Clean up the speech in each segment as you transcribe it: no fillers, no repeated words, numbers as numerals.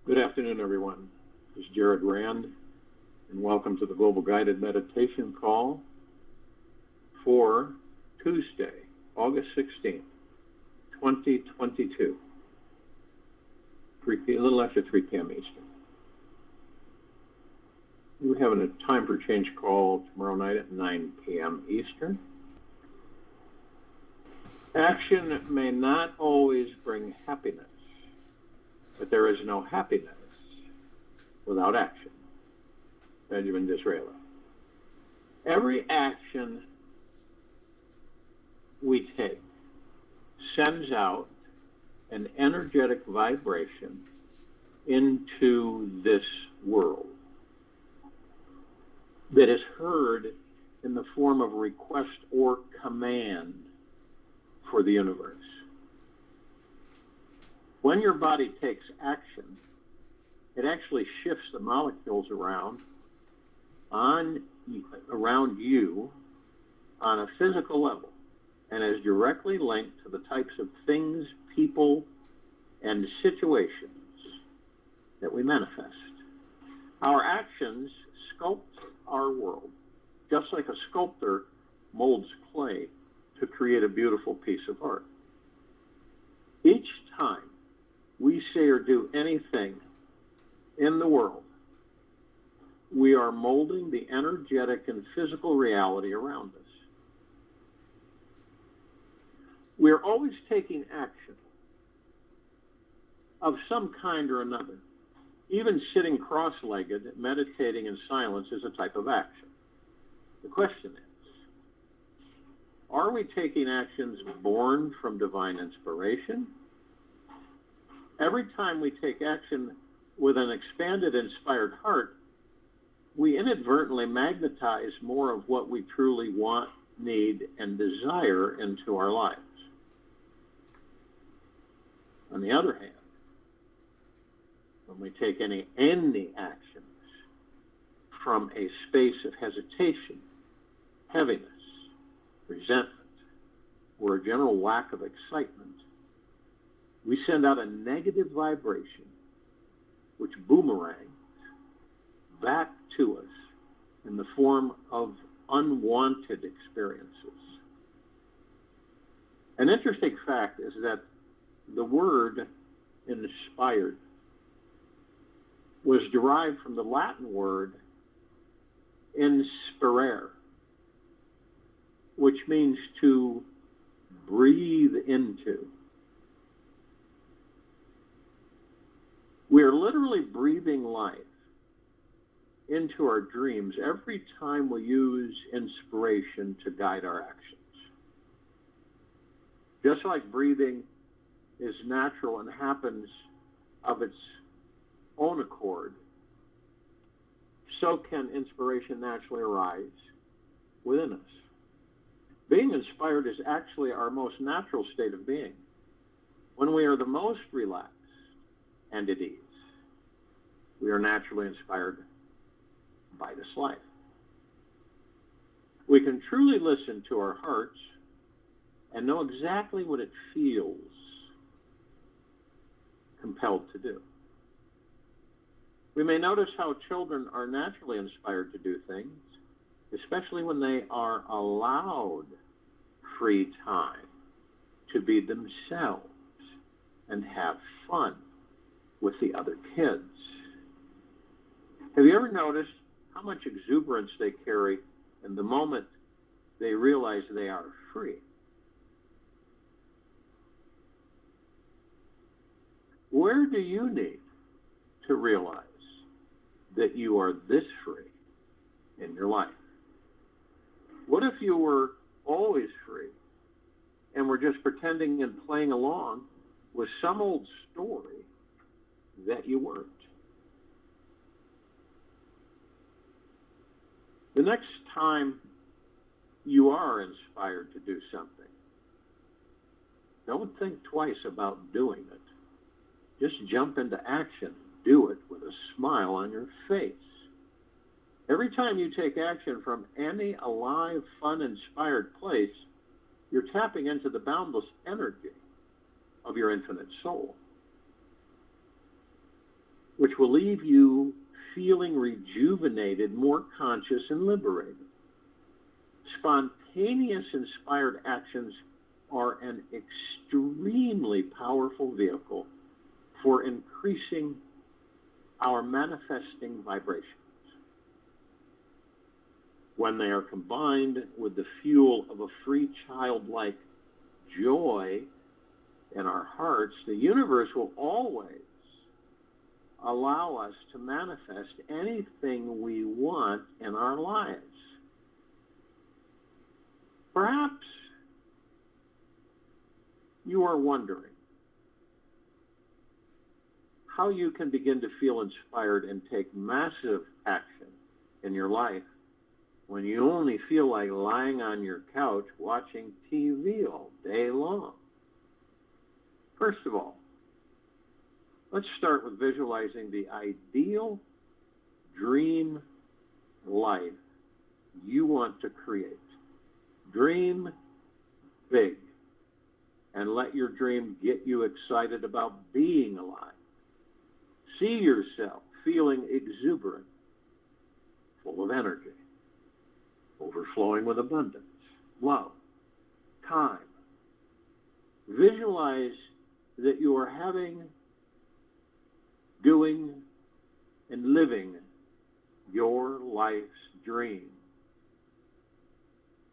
Good afternoon, everyone. This is Jared Rand, and welcome to the Global Guided Meditation Call for Tuesday, August 16th, 2022, a little after 3 p.m. Eastern. We're having a time for change call tomorrow night at 9 p.m. Eastern. Action may not always bring happiness, but there is no happiness without action. Benjamin Disraeli. Every action we take sends out an energetic vibration into this world that is heard in the form of request or command for the universe. When your body takes action, it actually shifts the molecules around you on a physical level and is directly linked to the types of things, people, and situations that we manifest. Our actions sculpt our world, just like a sculptor molds clay to create a beautiful piece of art. Each time we say or do anything in the world, we are molding the energetic and physical reality around us. We are always taking action of some kind or another. Even sitting cross-legged, meditating in silence is a type of action. The question is, are we taking actions born from divine inspiration? Every time we take action with an expanded, inspired heart, we inadvertently magnetize more of what we truly want, need, and desire into our lives. On the other hand, when we take any actions from a space of hesitation, heaviness, resentment, or a general lack of excitement, we send out a negative vibration which boomerangs back to us in the form of unwanted experiences. An interesting fact is that the word inspired was derived from the Latin word inspirare, which means to breathe into. We are literally breathing life into our dreams every time we use inspiration to guide our actions. Just like breathing is natural and happens of its own accord, so can inspiration naturally arise within us. Being inspired is actually our most natural state of being. When we are the most relaxed and at ease, we are naturally inspired by this life. We can truly listen to our hearts and know exactly what it feels compelled to do. We may notice how children are naturally inspired to do things, especially when they are allowed free time to be themselves and have fun with the other kids. Have you ever noticed how much exuberance they carry in the moment they realize they are free? Where do you need to realize that you are this free in your life? What if you were always free and were just pretending and playing along with some old story that you weren't? The next time you are inspired to do something, don't think twice about doing it. Just jump into action. Do it with a smile on your face. Every time you take action from any alive, fun, inspired place, you're tapping into the boundless energy of your infinite soul. which will leave you feeling rejuvenated, more conscious, and liberated. Spontaneous inspired actions are an extremely powerful vehicle for increasing our manifesting vibrations. When they are combined with the fuel of a free childlike joy in our hearts, the universe will always allow us to manifest anything we want in our lives. Perhaps you are wondering how you can begin to feel inspired and take massive action in your life when you only feel like lying on your couch watching TV all day long. First of all, let's start with visualizing the ideal dream life you want to create. Dream big and let your dream get you excited about being alive. See yourself feeling exuberant, full of energy, overflowing with abundance, love, time. Visualize that you are having, doing, and living your life's dream.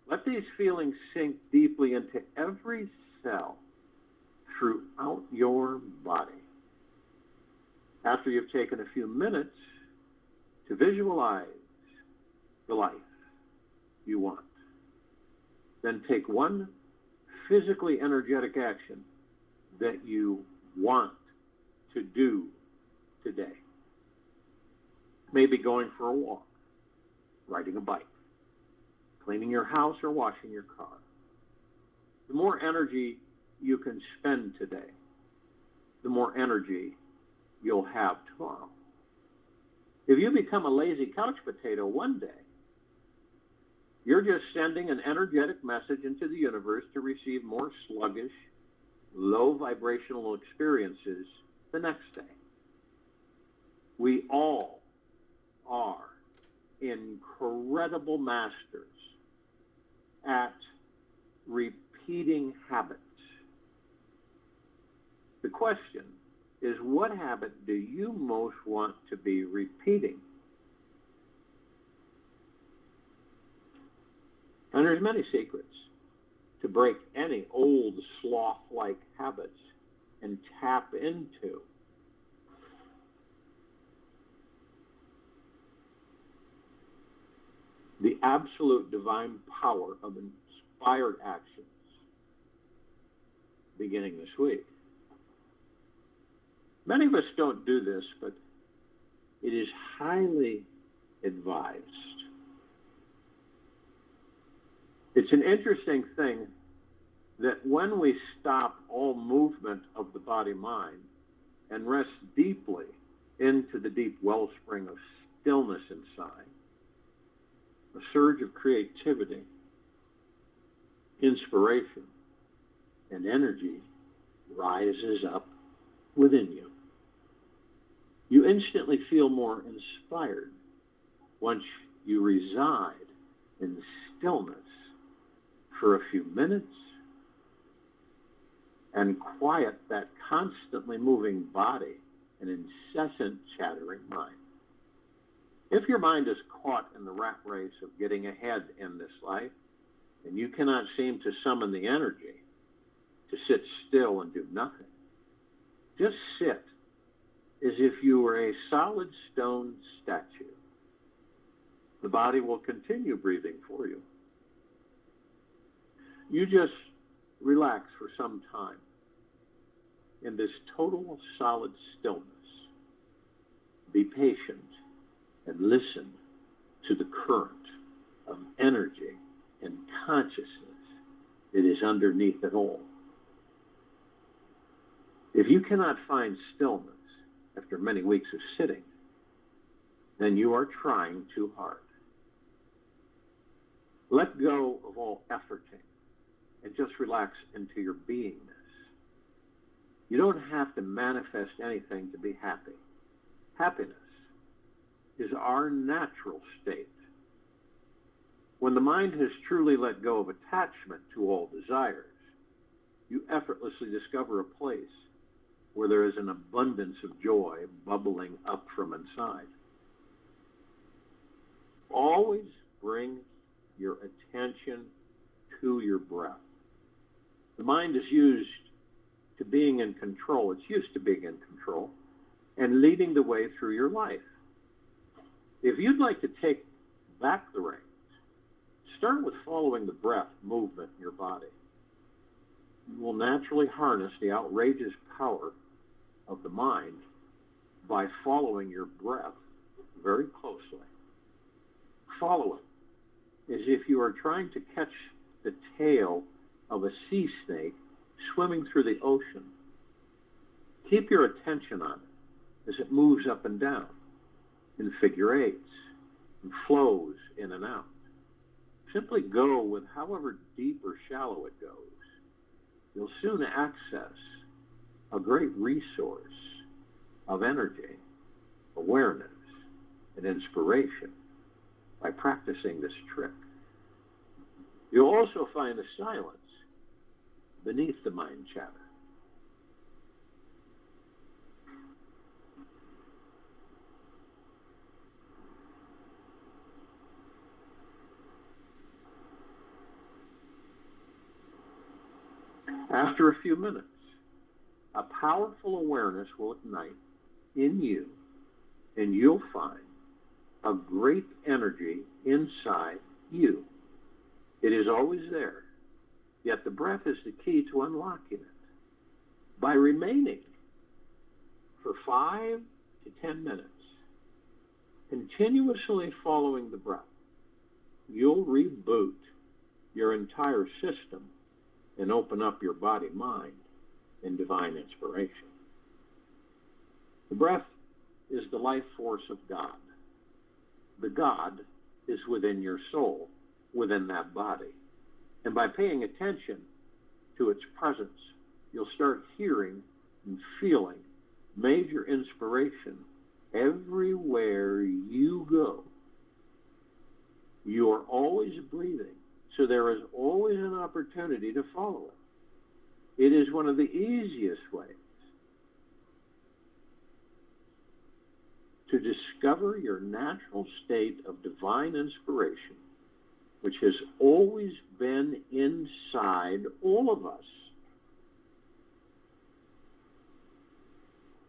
Let these feelings sink deeply into every cell throughout your body. After you've taken a few minutes to visualize the life you want, then take one physically energetic action that you want to do today. Maybe going for a walk, riding a bike, cleaning your house, or washing your car. The more energy you can spend today, the more energy you'll have tomorrow. If you become a lazy couch potato one day, you're just sending an energetic message into the universe to receive more sluggish, low vibrational experiences the next day. We all are incredible masters at repeating habits. The question is, what habit do you most want to be repeating? And there's many secrets to break any old sloth-like habits and tap into the absolute divine power of inspired actions beginning this week. Many of us don't do this, but it is highly advised. It's an interesting thing that when we stop all movement of the body-mind and rest deeply into the deep wellspring of stillness inside, a surge of creativity, inspiration, and energy rises up within you. You instantly feel more inspired once you reside in stillness for a few minutes and quiet that constantly moving body and incessant chattering mind. If your mind is caught in the rat race of getting ahead in this life, and you cannot seem to summon the energy to sit still and do nothing, just sit as if you were a solid stone statue. The body will continue breathing for you. You just relax for some time in this total solid stillness. Be patient and listen to the current of energy and consciousness that is underneath it all. If you cannot find stillness after many weeks of sitting, then you are trying too hard. Let go of all efforting and just relax into your beingness. You don't have to manifest anything to be happy. Happiness is our natural state. When the mind has truly let go of attachment to all desires, you effortlessly discover a place where there is an abundance of joy bubbling up from inside. Always bring your attention to your breath. The mind is used to being in control. It's used to being in control and leading the way through your life. If you'd like to take back the reins, start with following the breath movement in your body. You will naturally harness the outrageous power of the mind by following your breath very closely. Follow it as if you are trying to catch the tail of a sea snake swimming through the ocean. Keep your attention on it as it moves up and down in figure eights and flows in and out. Simply go with however deep or shallow it goes. You'll soon access a great resource of energy, awareness, and inspiration by practicing this trick. You'll also find the silence beneath the mind chatter. After a few minutes, a powerful awareness will ignite in you, and you'll find a great energy inside you. It is always there, yet the breath is the key to unlocking it. By remaining for 5 to 10 minutes, continuously following the breath, you'll reboot your entire system and open up your body, mind, and divine inspiration. The breath is the life force of God. The God is within your soul, within that body. And by paying attention to its presence, you'll start hearing and feeling major inspiration everywhere you go. You are always breathing, so there is always an opportunity to follow it. It is one of the easiest ways to discover your natural state of divine inspiration, which has always been inside all of us.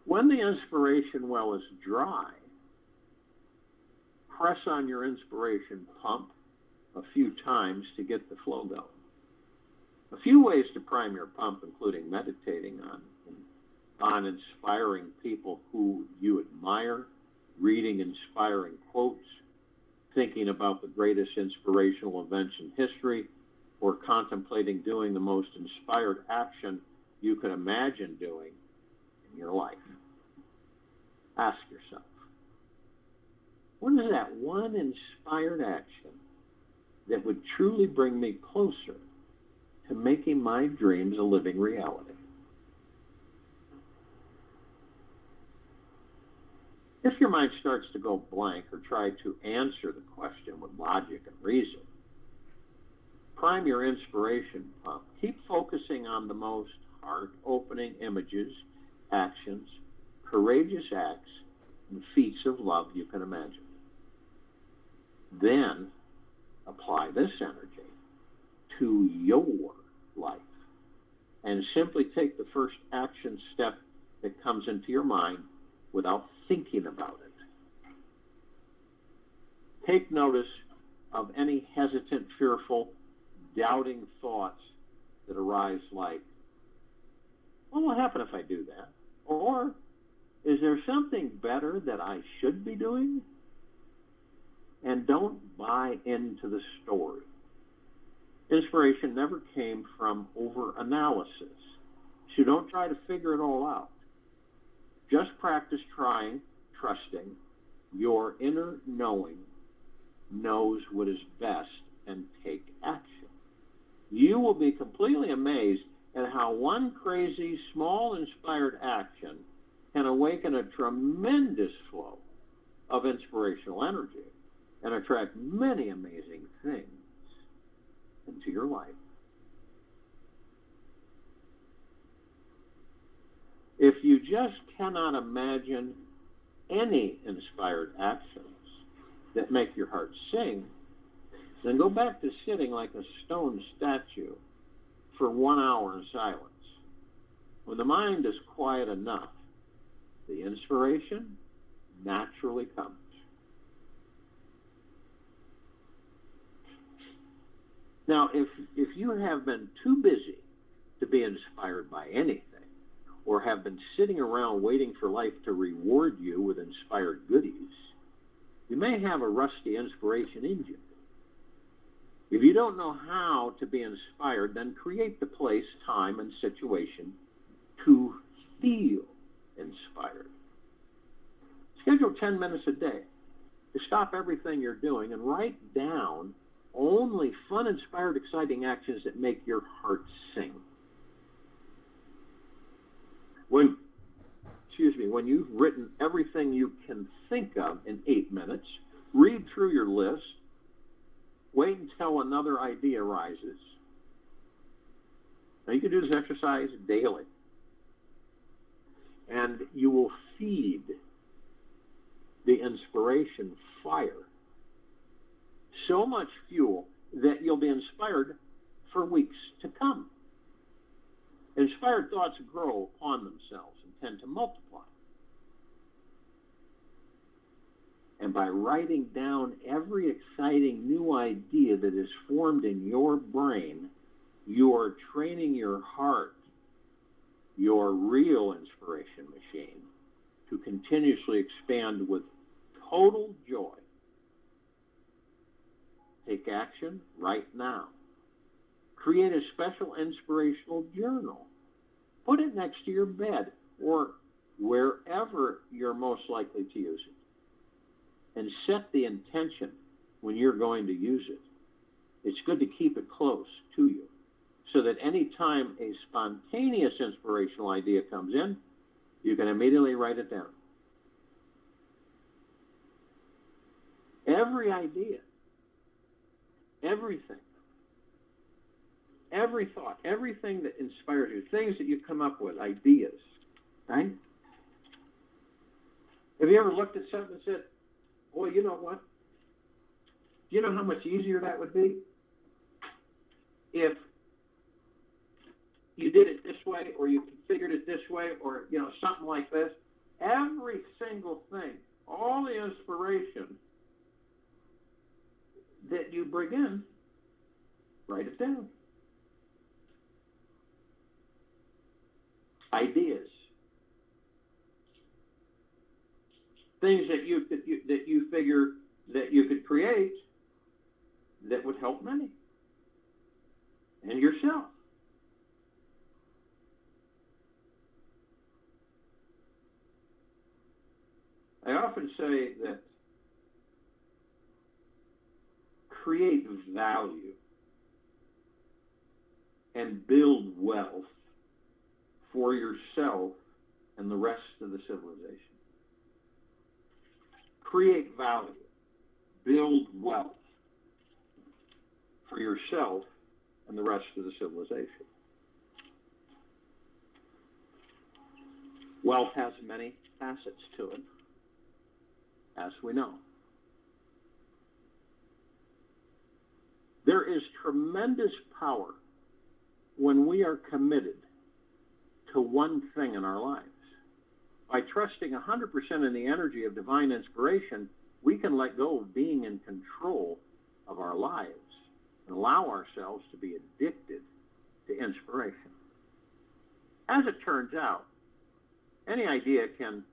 When the inspiration well is dry, press on your inspiration pump a few times to get the flow going. A few ways to prime your pump, including meditating on inspiring people who you admire, reading inspiring quotes, thinking about the greatest inspirational events in history, or contemplating doing the most inspired action you could imagine doing in your life. Ask yourself, what is that one inspired action that would truly bring me closer to making my dreams a living reality? If your mind starts to go blank or try to answer the question with logic and reason, prime your inspiration pump. Keep focusing on the most heart-opening images, actions, courageous acts, and feats of love you can imagine. Then apply this energy to your life and simply take the first action step that comes into your mind without thinking about it. Take notice of any hesitant, fearful, doubting thoughts that arise like, what will happen if I do that? Or, is there something better that I should be doing? And don't buy into the story. Inspiration never came from over-analysis. So don't try to figure it all out. Just practice trusting your inner knowing knows what is best and take action. You will be completely amazed at how one crazy, small, inspired action can awaken a tremendous flow of inspirational energy and attract many amazing things into your life. If you just cannot imagine any inspired actions that make your heart sing, then go back to sitting like a stone statue for 1 hour in silence. When the mind is quiet enough, the inspiration naturally comes. Now, if you have been too busy to be inspired by anything, or have been sitting around waiting for life to reward you with inspired goodies, you may have a rusty inspiration engine. If you don't know how to be inspired, then create the place, time, and situation to feel inspired. Schedule 10 minutes a day to stop everything you're doing and write down only fun, inspired, exciting actions that make your heart sing. When you've written everything you can think of in 8 minutes, read through your list, wait until another idea rises. Now, you can do this exercise daily, and you will feed the inspiration fire so much fuel that you'll be inspired for weeks to come. Inspired thoughts grow upon themselves and tend to multiply. And by writing down every exciting new idea that is formed in your brain, you are training your heart, your real inspiration machine, to continuously expand with total joy. Take action right now. Create a special inspirational journal. Put it next to your bed or wherever you're most likely to use it. And set the intention when you're going to use it. It's good to keep it close to you so that any time a spontaneous inspirational idea comes in, you can immediately write it down. Every idea, everything, every thought, everything that inspires you, things that you come up with, ideas, right? Have you ever looked at something and said, boy, you know what? Do you know how much easier that would be if you did it this way, or you configured it this way, or, something like this? Every single thing, all the inspiration that you bring in, write it down. Ideas, things that you figure that you could create that would help many and yourself. I often say that create value and build wealth for yourself and the rest of the civilization. Create value, build wealth for yourself and the rest of the civilization. Wealth has many facets to it, as we know. There is tremendous power when we are committed to one thing in our lives. By trusting 100% in the energy of divine inspiration, we can let go of being in control of our lives and allow ourselves to be addicted to inspiration. As it turns out, any idea can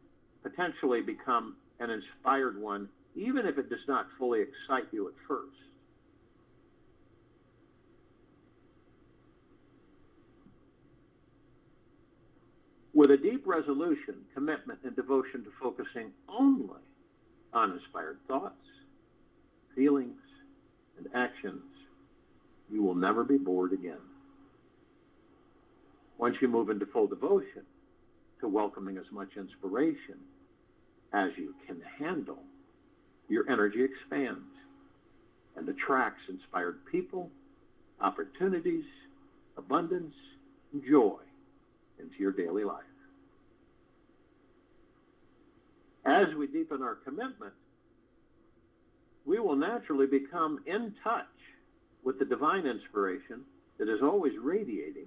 potentially become an inspired one, even if it does not fully excite you at first. With a deep resolution, commitment, and devotion to focusing only on inspired thoughts, feelings, and actions, you will never be bored again. Once you move into full devotion to welcoming as much inspiration as you can handle, your energy expands and attracts inspired people, opportunities, abundance, and joy into your daily life. As we deepen our commitment, we will naturally become in touch with the divine inspiration that is always radiating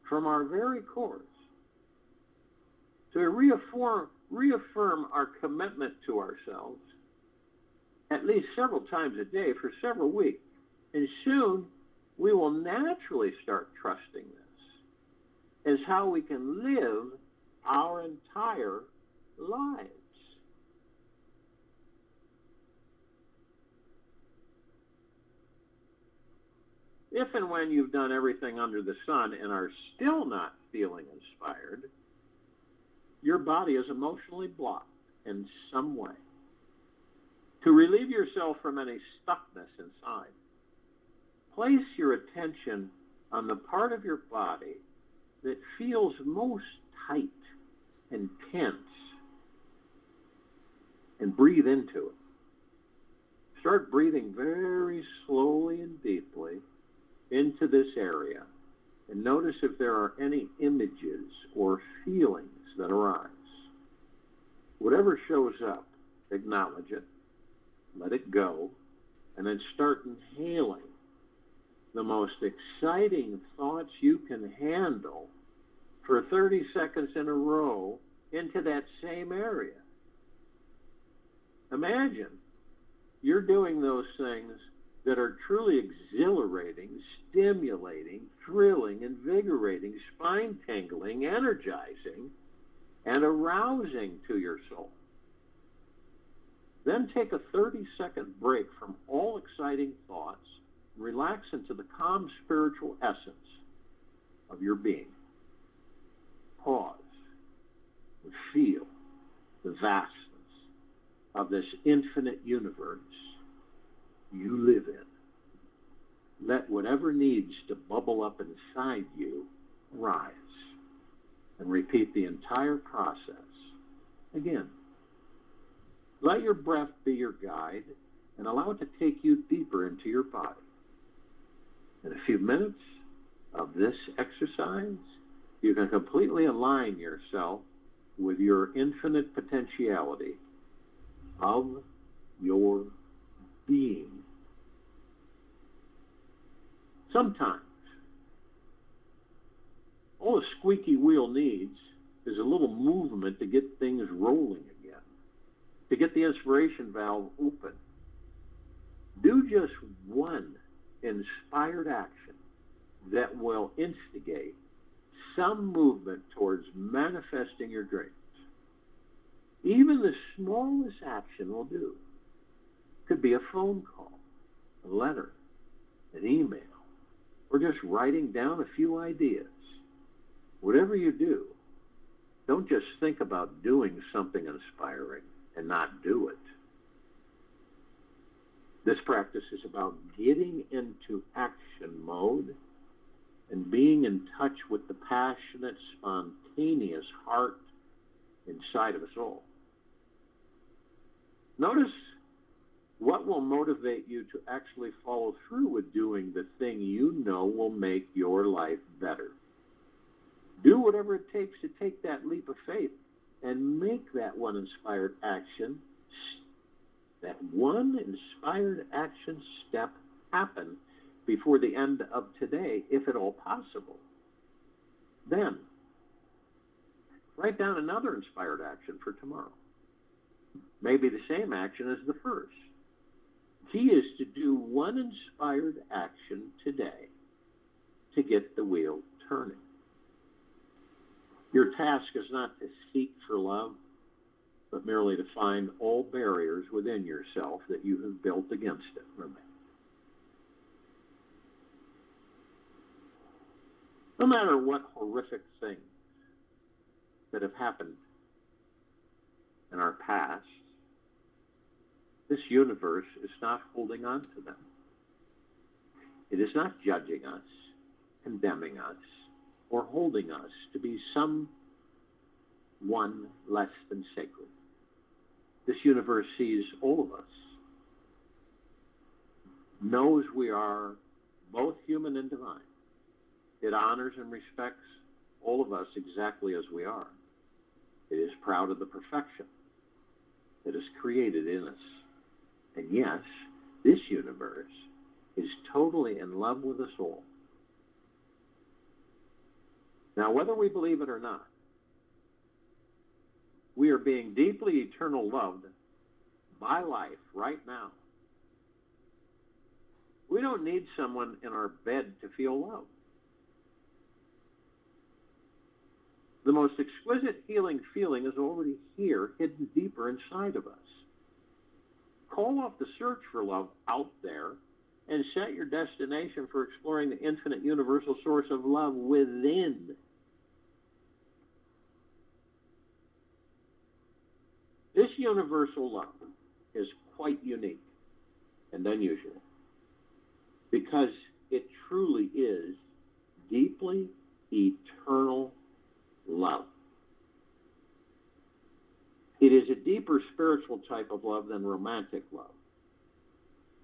from our very cores. So we reaffirm our commitment to ourselves at least several times a day for several weeks. And soon we will naturally start trusting this as how we can live our entire lives. If and when you've done everything under the sun and are still not feeling inspired, your body is emotionally blocked in some way. To relieve yourself from any stuckness inside, place your attention on the part of your body that feels most tight and tense, and breathe into it. Start breathing very slowly and deeply into this area, and notice if there are any images or feelings that arise. Whatever shows up, acknowledge it, let it go, and then start inhaling the most exciting thoughts you can handle for 30 seconds in a row into that same area. Imagine you're doing those things that are truly exhilarating, stimulating, thrilling, invigorating, spine-tingling, energizing, and arousing to your soul. Then take a 30-second break from all exciting thoughts and relax into the calm spiritual essence of your being. Pause and feel the vastness of this infinite universe you live in. Let whatever needs to bubble up inside you rise, and repeat the entire process again. Let your breath be your guide and allow it to take you deeper into your body. In a few minutes of this exercise, you can completely align yourself with your infinite potentiality of your being. Sometimes, all a squeaky wheel needs is a little movement to get things rolling again, to get the inspiration valve open. Do just one inspired action that will instigate some movement towards manifesting your dreams. Even the smallest action will do. Could be a phone call, a letter, an email, or just writing down a few ideas. Whatever you do, don't just think about doing something inspiring and not do it. This practice is about getting into action mode and being in touch with the passionate, spontaneous heart inside of us all. Notice what will motivate you to actually follow through with doing the thing you know will make your life better. Do whatever it takes to take that leap of faith and make that one inspired action step happen before the end of today, if at all possible. Then, write down another inspired action for tomorrow. Maybe the same action as the first. Key is to do one inspired action today to get the wheel turning. Your task is not to seek for love, but merely to find all barriers within yourself that you have built against it. Remember. No matter what horrific things that have happened in our past, this universe is not holding on to them. It is not judging us, condemning us, or holding us to be some one less than sacred. This universe sees all of us, knows we are both human and divine. It honors and respects all of us exactly as we are. It is proud of the perfection that is created in us. And yes, this universe is totally in love with us all. Now, whether we believe it or not, we are being deeply eternal loved by life right now. We don't need someone in our bed to feel love. The most exquisite healing feeling is already here, hidden deeper inside of us. Call off the search for love out there and set your destination for exploring the infinite universal source of love within. This universal love is quite unique and unusual because it truly is deeply eternal love. It is a deeper spiritual type of love than romantic love,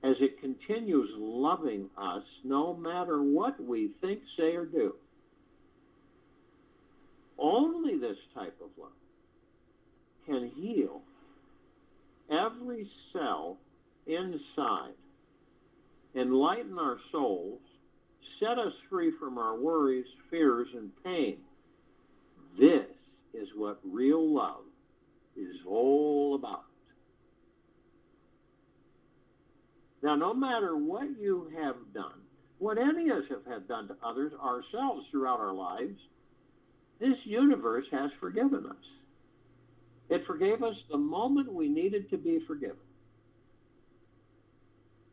as it continues loving us no matter what we think, say, or do. Only this type of love can heal every cell inside, enlighten our souls, set us free from our worries, fears, and pain. This is what real love is all about. Now, no matter what you have done, what any of us have done to others, ourselves throughout our lives, this universe has forgiven us. It forgave us the moment we needed to be forgiven.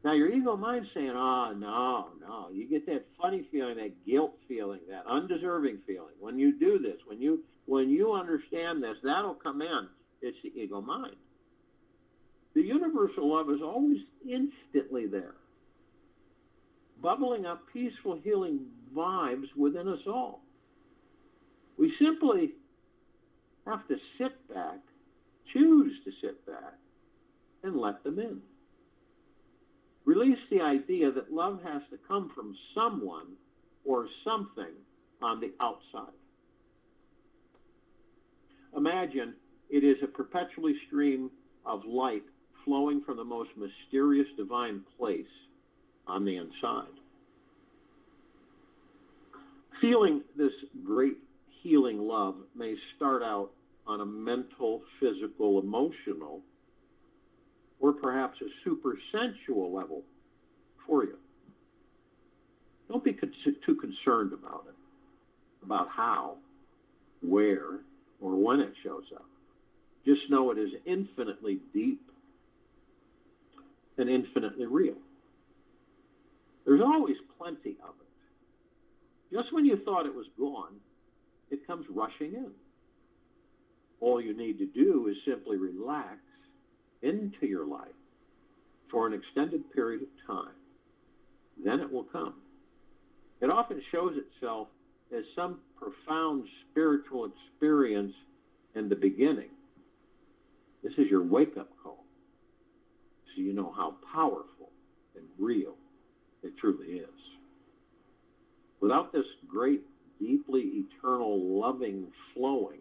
Now, your ego mind's saying, oh, no. You get that funny feeling, that guilt feeling, that undeserving feeling. When you do this, when you understand this, that'll come in. It's the ego mind. The universal love is always instantly there, bubbling up peaceful, healing vibes within us all. We simply have to sit back, choose to sit back, and let them in. Release the idea that love has to come from someone or something on the outside. Imagine it is a perpetually stream of light flowing from the most mysterious divine place on the inside. Feeling this great healing love may start out on a mental, physical, emotional, or perhaps a super sensual level for you. Don't be too concerned about it, about how, where, or when it shows up. Just know it is infinitely deep and infinitely real. There's always plenty of it. Just when you thought it was gone, it comes rushing in. All you need to do is simply relax into your life for an extended period of time. Then it will come. It often shows itself as some profound spiritual experience in the beginning. This is your wake-up call, so you know how powerful and real it truly is. Without this great, deeply eternal loving flowing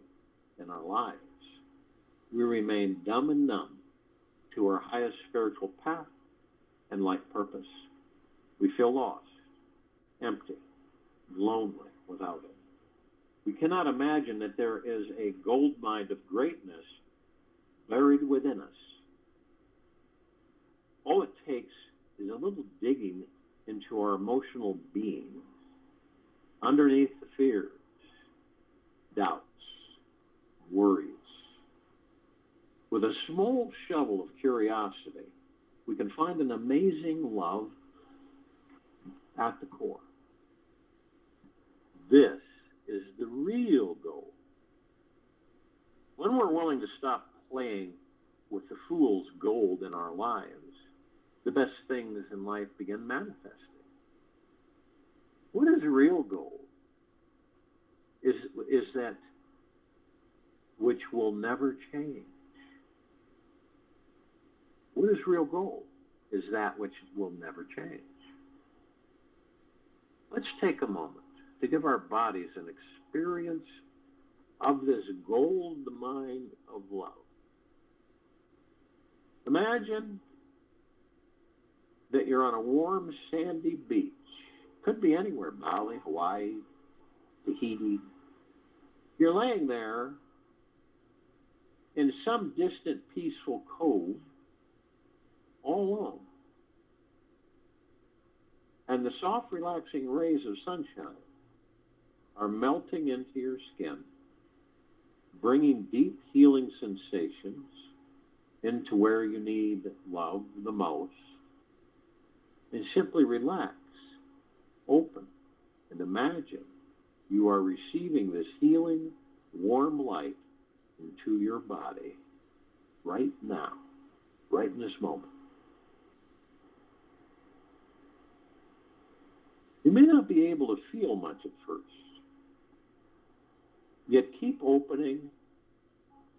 in our lives, we remain dumb and numb to our highest spiritual path and life purpose. We feel lost, empty, lonely without it. We cannot imagine that there is a gold mine of greatness buried within us. All it takes is a little digging into our emotional being, underneath the fears, doubts, worries. With a small shovel of curiosity, we can find an amazing love at the core. This is the real goal. When we're willing to stop playing with the fool's gold in our lives, the best things in life begin manifesting. What is real gold? Is that which will never change. What is real gold? Is that which will never change. Let's take a moment to give our bodies an experience of this gold mine of love. Imagine that you're on a warm, sandy beach. Could be anywhere, Bali, Hawaii, Tahiti. You're laying there in some distant, peaceful cove, all alone. And the soft, relaxing rays of sunshine are melting into your skin, bringing deep, healing sensations into where you need love the most. And simply relax, open, and imagine you are receiving this healing, warm light into your body right now, right in this moment. You may not be able to feel much at first, yet keep opening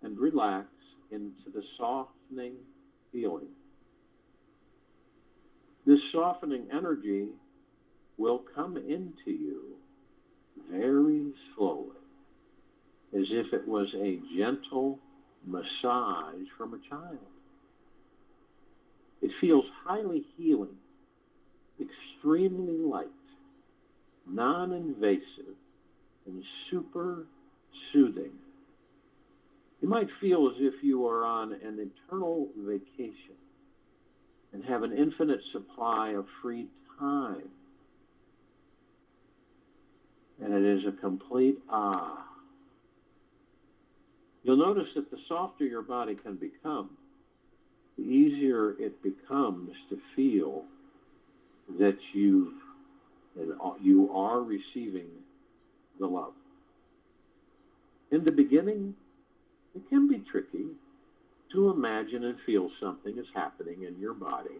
and relax into the softening feeling. This softening energy will come into you very slowly, as if it was a gentle massage from a child. It feels highly healing, extremely light, non-invasive, and super soothing. You might feel as if you are on an eternal vacation and have an infinite supply of free time. And it is a complete You'll notice that the softer your body can become, the easier it becomes to feel that you are receiving the love. In the beginning, it can be tricky to imagine and feel something is happening in your body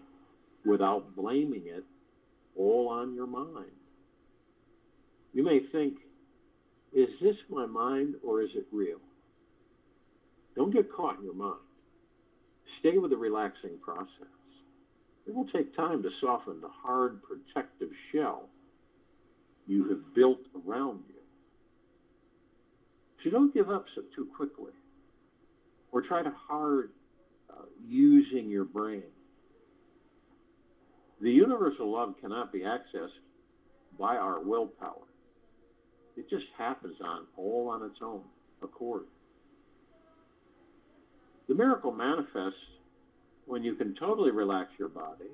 without blaming it all on your mind. You may think, is this my mind or is it real? Don't get caught in your mind. Stay with the relaxing process. It will take time to soften the hard protective shell you have built around you. So don't give up too quickly or try to hard using your brain. The universal love cannot be accessed by our willpower. It just happens all on its own accord. The miracle manifests when you can totally relax your body,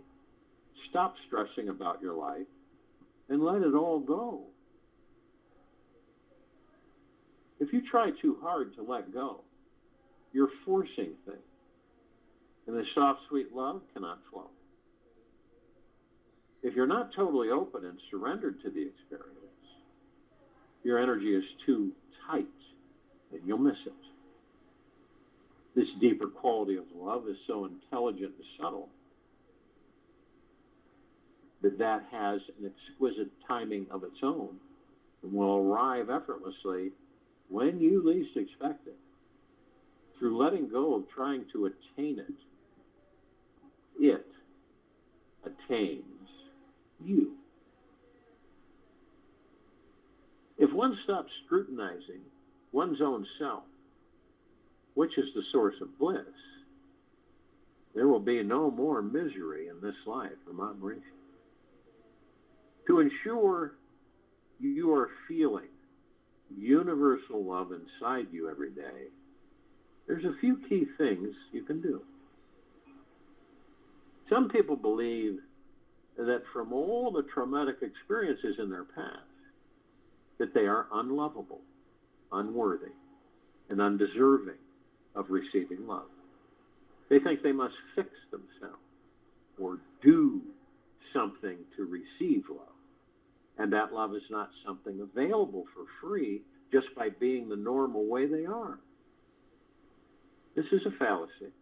stop stressing about your life, and let it all go. If you try too hard to let go, you're forcing things, and the soft, sweet love cannot flow. If you're not totally open and surrendered to the experience, your energy is too tight, and you'll miss it. This deeper quality of love is so intelligent and subtle that has an exquisite timing of its own and will arrive effortlessly when you least expect it. Through letting go of trying to attain it, it attains you. If one stops scrutinizing one's own self, which is the source of bliss, there will be no more misery in this life from admiration. To ensure you are feeling universal love inside you every day, there's a few key things you can do. Some people believe that from all the traumatic experiences in their past, that they are unlovable, unworthy, and undeserving of receiving love. They think they must fix themselves or do something to receive love. And that love is not something available for free just by being the normal way they are. This is a fallacy.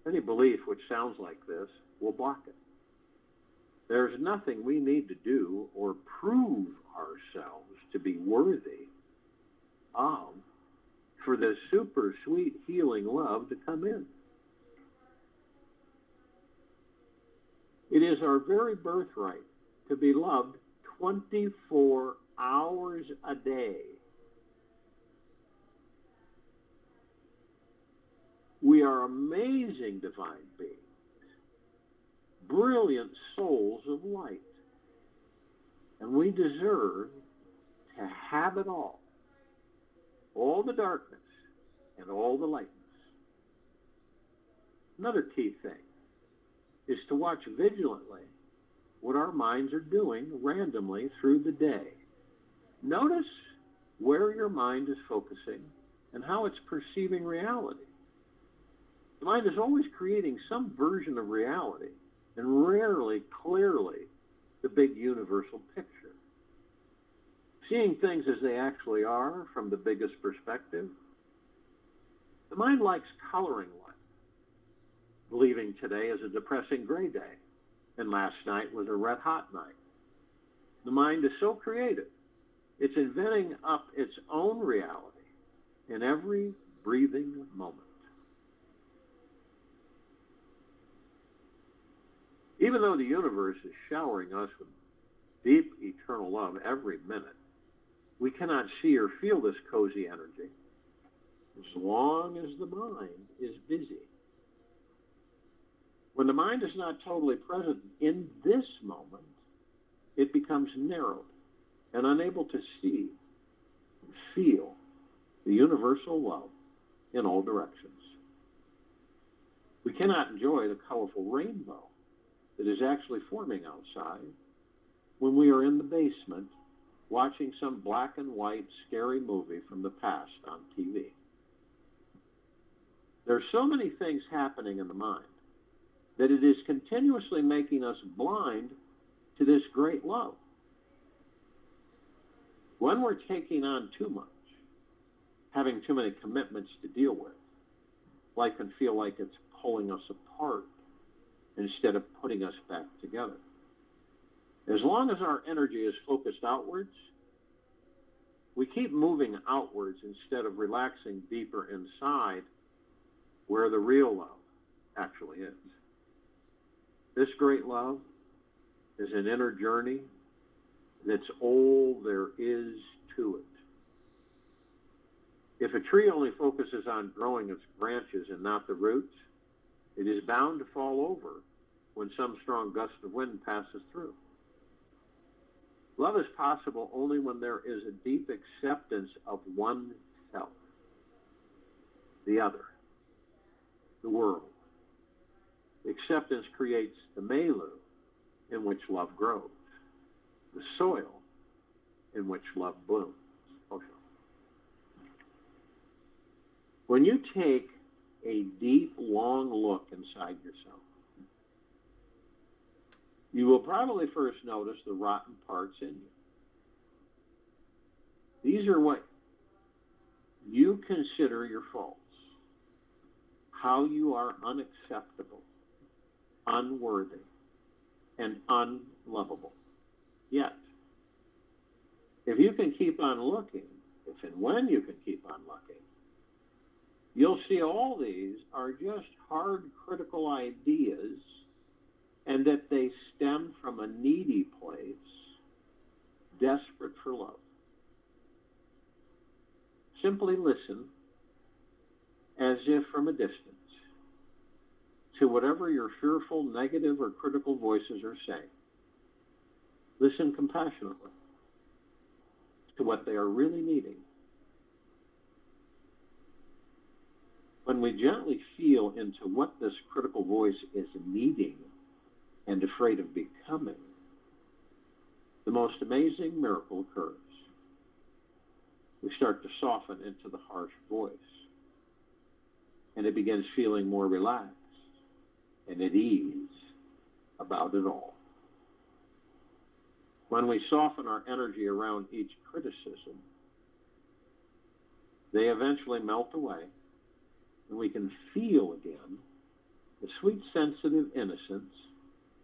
Any belief which sounds like this will block it. There's nothing we need to do or prove ourselves to be worthy of for this super sweet healing love to come in. It is our very birthright to be loved 24 hours a day. We are amazing divine beings, brilliant souls of light, and we deserve to have it all the darkness and all the lightness. Another key thing is to watch vigilantly what our minds are doing randomly through the day. Notice where your mind is focusing and how it's perceiving reality. The mind is always creating some version of reality, and rarely clearly the big universal picture. Seeing things as they actually are from the biggest perspective, the mind likes coloring life, believing today is a depressing gray day, and last night was a red-hot night. The mind is so creative, it's inventing up its own reality in every breathing moment. Even though the universe is showering us with deep, eternal love every minute, we cannot see or feel this cozy energy as long as the mind is busy. When the mind is not totally present in this moment, it becomes narrowed and unable to see and feel the universal love in all directions. We cannot enjoy the colorful rainbow that is actually forming outside when we are in the basement watching some black and white scary movie from the past on TV. There are so many things happening in the mind that it is continuously making us blind to this great love. When we're taking on too much, having too many commitments to deal with, life can feel like it's pulling us apart instead of putting us back together. As long as our energy is focused outwards, we keep moving outwards instead of relaxing deeper inside where the real love actually is. This great love is an inner journey that's all there is to it. If a tree only focuses on growing its branches and not the roots, it is bound to fall over when some strong gust of wind passes through. Love is possible only when there is a deep acceptance of oneself, the other, the world. Acceptance creates the milieu in which love grows, the soil in which love blooms. When you take a deep, long look inside yourself, you will probably first notice the rotten parts in you. These are what you consider your faults, how you are unacceptable, unworthy, and unlovable. Yet, if you can keep on looking, if and when you can keep on looking, you'll see all these are just hard, critical ideas, and that they stem from a needy place, desperate for love. Simply listen, as if from a distance, to whatever your fearful, negative, or critical voices are saying. Listen compassionately to what they are really needing. When we gently feel into what this critical voice is needing and afraid of becoming, the most amazing miracle occurs. We start to soften into the harsh voice, and it begins feeling more relaxed and at ease about it all. When we soften our energy around each criticism, they eventually melt away, and we can feel again the sweet, sensitive innocence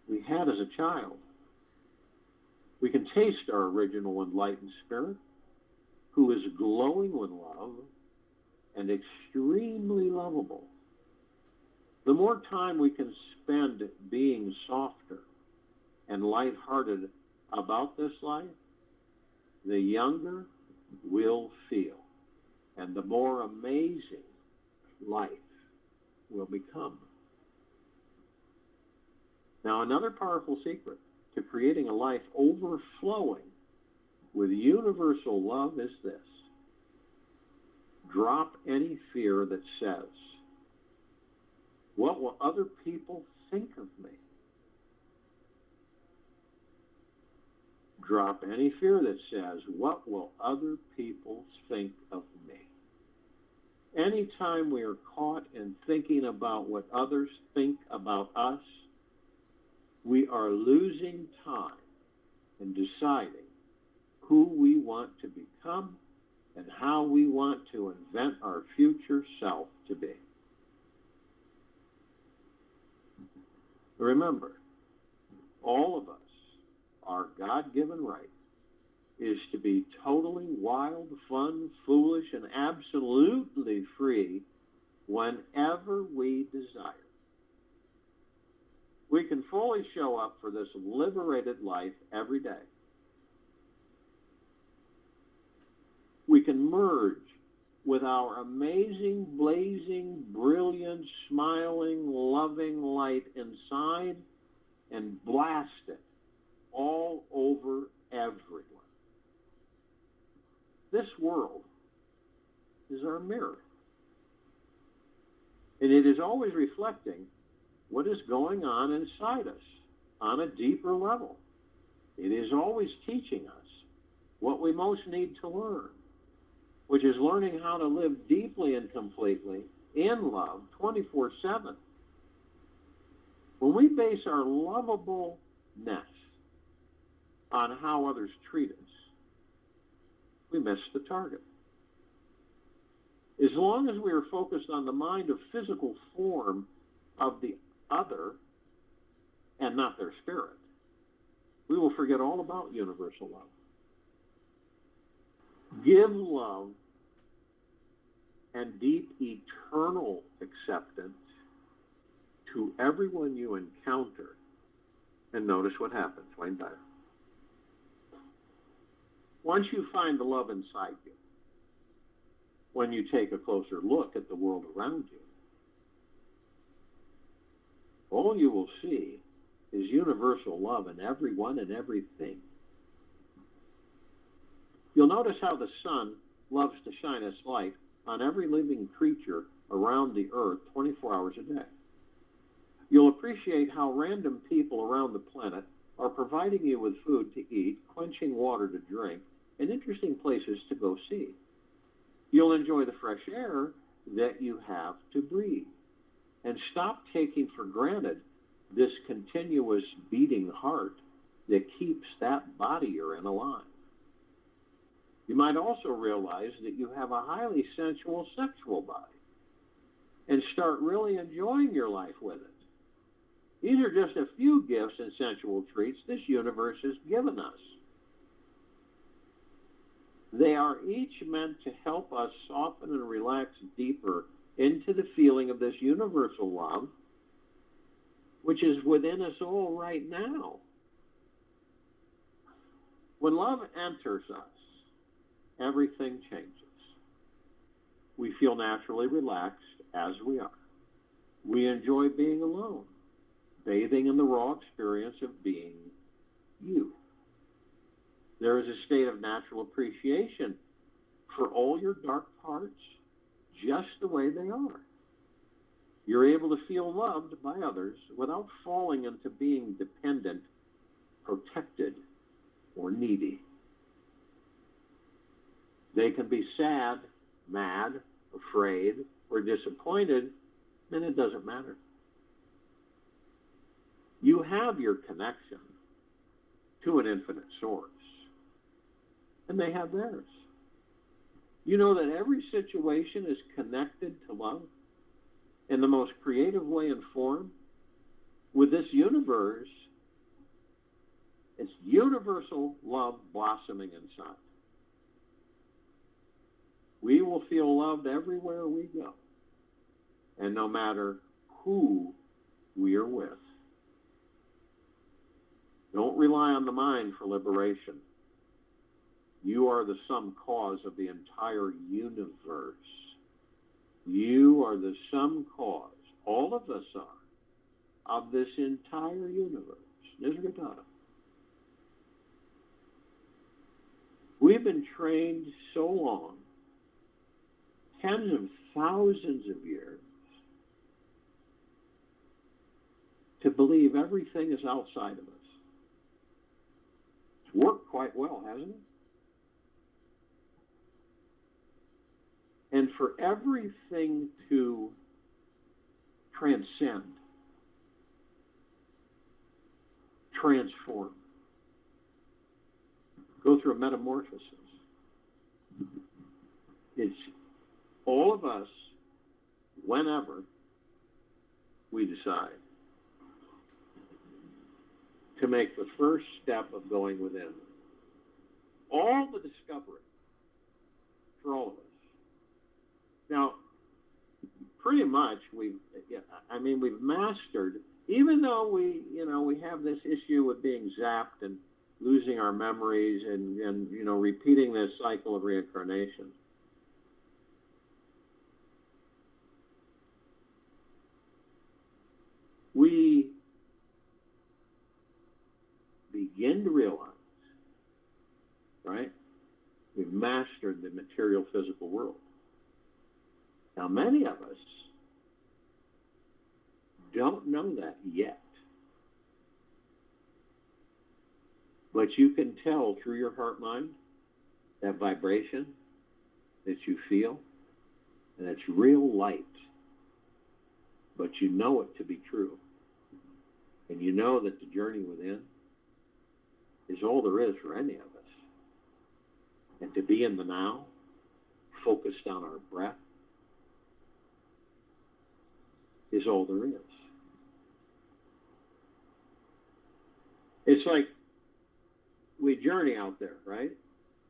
we had as a child. We can taste our original enlightened spirit, who is glowing with love and extremely lovable. The more time we can spend being softer and lighthearted about this life, the younger we'll feel, and the more amazing life will become. Now, another powerful secret to creating a life overflowing with universal love is this: drop any fear that says, "What will other people think of me?" Drop any fear that says, "What will other people think of me?" Anytime we are caught in thinking about what others think about us, we are losing time in deciding who we want to become and how we want to invent our future self to be. Remember, all of us, our God-given right is to be totally wild, fun, foolish, and absolutely free whenever we desire. We can fully show up for this liberated life every day. We can merge with our amazing, blazing, brilliant, smiling, loving light inside and blast it all over everyone. This world is our mirror, and it is always reflecting what is going on inside us on a deeper level. It is always teaching us what we most need to learn, which is learning how to live deeply and completely in love 24/7. When we base our lovableness on how others treat us, we miss the target. As long as we are focused on the mind of physical form of the other and not their spirit, we will forget all about universal love. Give love and deep eternal acceptance to everyone you encounter, and notice what happens. Wayne Dyer. Once you find the love inside you, when you take a closer look at the world around you, all you will see is universal love in everyone and everything. You'll notice how the sun loves to shine its light on every living creature around the earth 24 hours a day. You'll appreciate how random people around the planet are providing you with food to eat, quenching water to drink, and interesting places to go see. You'll enjoy the fresh air that you have to breathe, and stop taking for granted this continuous beating heart that keeps that body you're in alive. You might also realize that you have a highly sensual sexual body and start really enjoying your life with it. These are just a few gifts and sensual treats this universe has given us. They are each meant to help us soften and relax deeper into the feeling of this universal love, which is within us all right now. When love enters us, everything changes. We feel naturally relaxed as we are. We enjoy being alone, bathing in the raw experience of being you. There is a state of natural appreciation for all your dark parts just the way they are. You're able to feel loved by others without falling into being dependent, protected, or needy. They can be sad, mad, afraid, or disappointed, and it doesn't matter. You have your connection to an infinite source, and they have theirs. You know that every situation is connected to love in the most creative way and form. With this universe, it's universal love blossoming inside. We will feel loved everywhere we go, and no matter who we are with. Don't rely on the mind for liberation. You are the sum cause of the entire universe. You are the sum cause, all of us are, of this entire universe. Nisrgata. We've been trained so long, tens of thousands of years, to believe everything is outside of us. It's worked quite well, hasn't it? And for everything to transcend, transform, go through a metamorphosis, it's all of us, whenever we decide to make the first step of going within. All the discovery for all of us. Now, pretty much we've mastered, even though we have this issue with being zapped and losing our memories and repeating this cycle of reincarnation. We begin to realize, right? We've mastered the material physical world. Now, many of us don't know that yet. But you can tell through your heart-mind, that vibration that you feel, and it's real light. But you know it to be true. And you know that the journey within is all there is for any of us. And to be in the now, focused on our breath, is all there is. It's like we journey out there, right?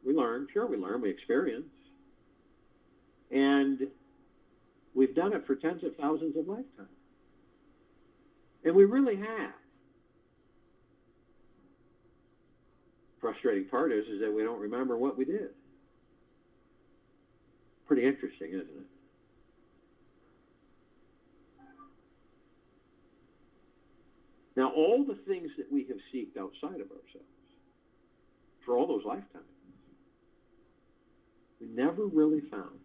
We learn, we experience. And we've done it for tens of thousands of lifetimes. And we really have. Frustrating part is that we don't remember what we did. Pretty interesting, isn't it? Now, all the things that we have sought outside of ourselves for all those lifetimes, we never really found.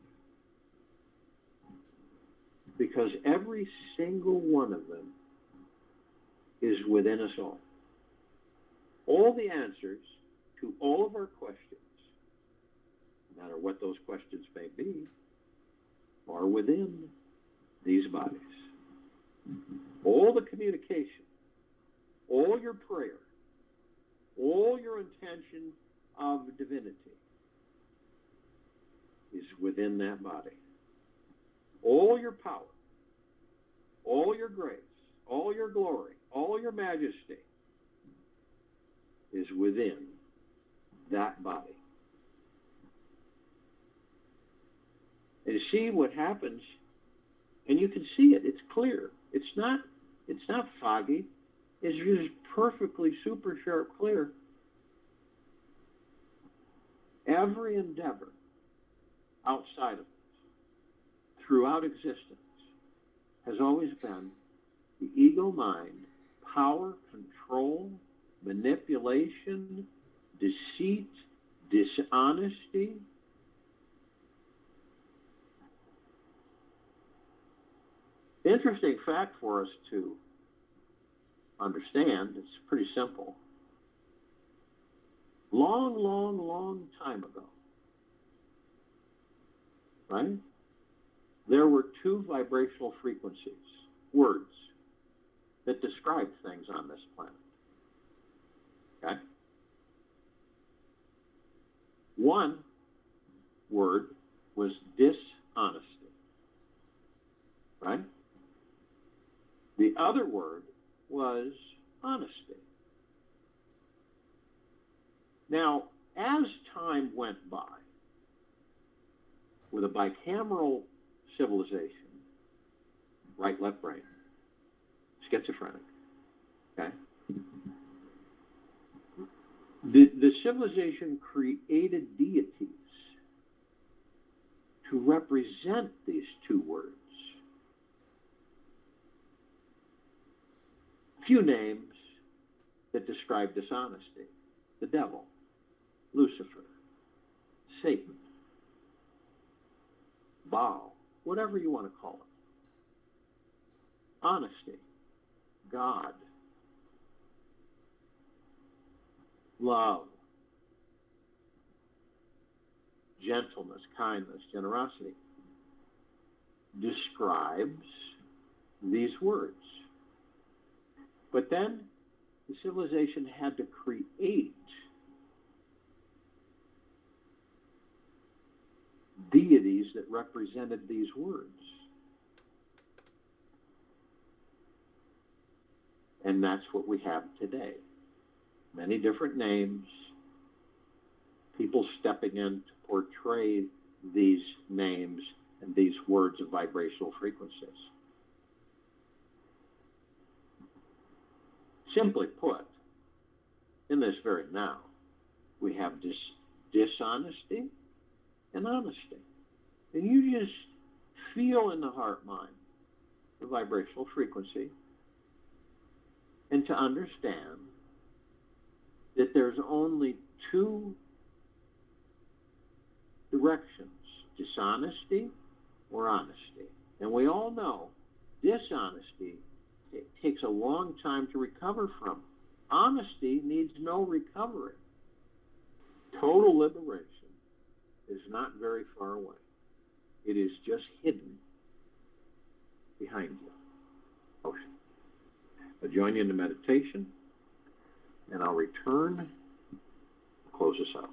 Because every single one of them is within us all. All the answers to all of our questions, no matter what those questions may be, are within these bodies. All the communication, all your prayer, all your intention of divinity is within that body. All your power, all your grace, all your glory, all your majesty is within that body. And you see what happens, and you can see it, it's clear. It's not foggy. It's just perfectly super sharp clear. Every endeavor outside of us, throughout existence, has always been the ego mind, power, control, manipulation, deceit, dishonesty. Interesting fact for us to understand, it's pretty simple. Long time ago, right? There were two vibrational frequencies, words, that described things on this planet. Okay? One word was dishonesty. Right? The other word was honesty. Now, as time went by, With a bicameral civilization, right, left brain, schizophrenic, okay? The civilization created deities to represent these two words. Few names that describe dishonesty: the devil, Lucifer, Satan, Baal, whatever you want to call it. Honesty, God. Love, gentleness, kindness, generosity describes these words. But then the civilization had to create deities that represented these words. And that's what we have today. Many different names, people stepping in to portray these names and these words of vibrational frequencies. Simply put, in this very now, we have dishonesty and honesty. And you just feel in the heart mind the vibrational frequency, and to understand that there's only two directions: dishonesty or honesty. And we all know dishonesty, it takes a long time to recover from. Honesty needs no recovery. Total liberation is not very far away. It is just hidden behind you. Ocean. I'll join you in the meditation, and I'll return to close us out.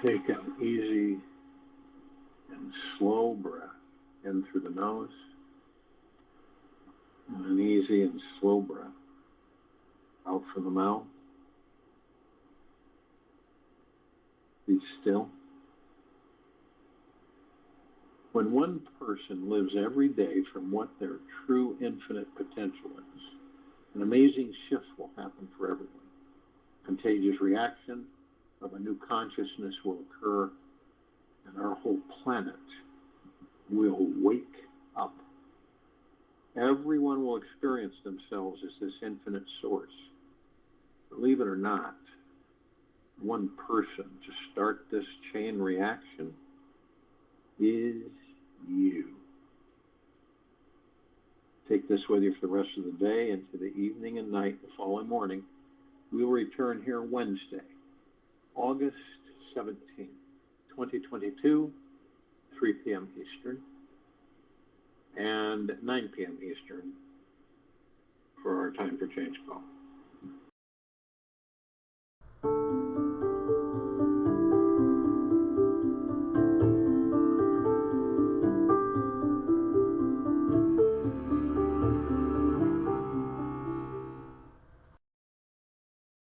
Take an easy and slow breath in through the nose, and an easy and slow breath out from the mouth. Be still. When one person lives every day from what their true infinite potential is, an amazing shift will happen for everyone. Contagious reaction of a new consciousness will occur, and our whole planet will wake up. Everyone will experience themselves as this infinite source. Believe it or not, one person to start this chain reaction is you. Take this with you for the rest of the day, into the evening and night the following morning. We will return here Wednesday, August 17th, 2022, 3 p.m. Eastern, and 9 p.m. Eastern for our Time for Change call.